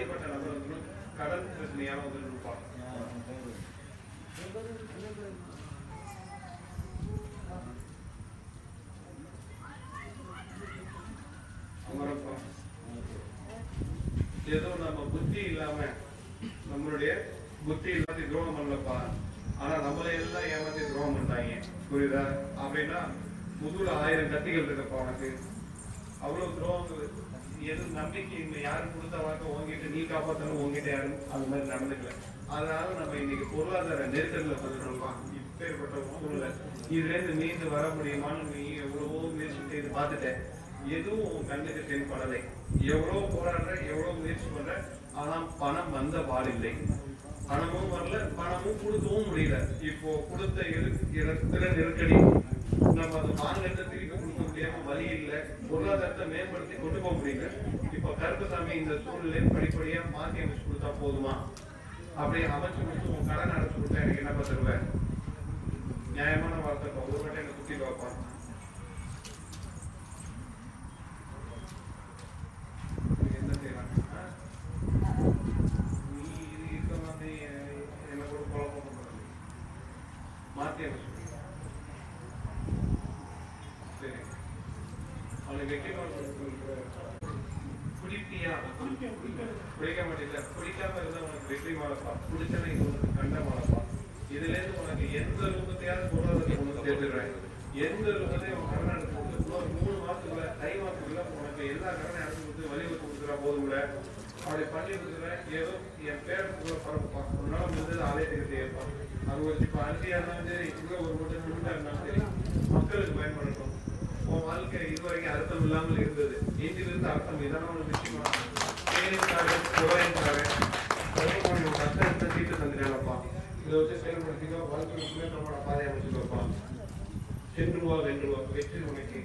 தனிப்பட்ட நபர் வந்து கடன் பிரச்சனையான வந்து இருப்பான். ஏதோ நம்ம புத்தி இல்லாம நம்மளுடைய புத்தி இல்லாத துரோகம் பண்ணலப்பா, ஆனா நம்மளே எல்லாம் ஏமாத்தி துரோகம் பண்ணிட்டாங்க. புரியுதா? அப்படின்னா முதுகுல 1000 கத்திகள் இருக்கப்பா உனக்கு. அவ்வளவு துரோகங்கள். எது நம்பிக்கை இல்லை, யாரும் கொடுத்த வாக்க உங்ககிட்ட நீ காப்பாற்றணும், உங்ககிட்ட யாரும் அது மாதிரி நடந்துக்கல. அதனால நம்ம இன்னைக்கு பொருளாதார நெருக்கடியில் வந்துடுறோம்ப்பா. இப்பேற்பட்ட சூழ்நிலை இதுல இருந்து மீண்டு வர முடியுமான்னு நீ எவ்வளவோ முயற்சி செய்து பார்த்துட்டேன். எதுவும் உன் கண்ணுக்கு தென்படலை. எவ்வளவு போராடுற, எவ்வளவு முயற்சி பண்ற, ஆனா பணம் வந்த பாடில்லை. பணமும் வரல, பணமும் கொடுக்கவும் முடியல. இப்போ கொடுத்த இடத்துல நெருக்கடி, நம்ம அதை மாநிலத்தை திருப்பி கொடுக்க முடியாம வழி இல்லை, பொருளாதாரத்தை மேம்படுத்தி கொண்டு போக முடியல. இப்ப கருப்பசாமி இந்த சூழ்நிலை படிப்படியா மாற்றி அமைச்சு கொடுத்தா போதுமா? அப்படியே அமைச்சு கொடுத்து உன் கடன் அடைச்சு கொடுத்தா எனக்கு என்ன தருவேன்? நியாயமான வார்த்தை. ஒரு வாட்டி எனக்கு சுத்தி பார்ப்பான். என்ன செய்யலாம்? நீ இது இருக்க மாதிரி என்ன கூட குழப்பம் பண்றது மாற்றி அமைச்சு சரி. அவனுக்கு வெற்றி குடிப்பியா? குடிக்க மாட்டேங்குல. குடிக்காம இருந்தா உனக்கு வெற்றி மாடப்பா. குடிச்சதை உனக்கு கண்ட மாடப்பா. இதுல இருந்து உனக்கு எந்த ரூபத்தையாவது பொருளாதாரத்தை உனக்கு சேர்த்துடுறேன். எந்த ரூபத்தையும் உன் கடனை எடுத்து கொடுத்து ஒரு 3 மாசத்துக்குள்ள தை மாசத்துக்குள்ள உனக்கு எல்லா கடனையும் எடுத்து கொடுத்து வலியுறுத்தி கொடுத்துட்டா போதும்ல. அப்படி பண்ணி கொடுத்துறேன். ஏதோ என் பேருக்கு பரப்புப்பான். ஒரு நாள் முடிஞ்சது ஆலயத்துக்கு செய்யப்பான். அது ஒரு இப்ப அரிசியா இருந்தாலும் சரி, இவ்வளோ ஒரு மட்டும் நிமிடா இருந்தாலும் சரி, மக்களுக்கு பயன்படட்டும். உன் வாழ்க்கை இதுவரைக்கும் அர்த்தம் இல்லாமல் இருந்தது. இன்றிலிருந்து அர்த்தம் இதான ஒரு விஷயமா தேனிக்காக குறைக்காக கஷ்டத்தை தீட்டு தந்துட்டானப்பா. இதை வச்சு செயல்படுத்திக்கோ. வாழ்க்கை நம்மளோட பாதையை அமைச்சுக்கோப்பா. சென்றுவா வென்றுவா. வெற்றி உனக்கு.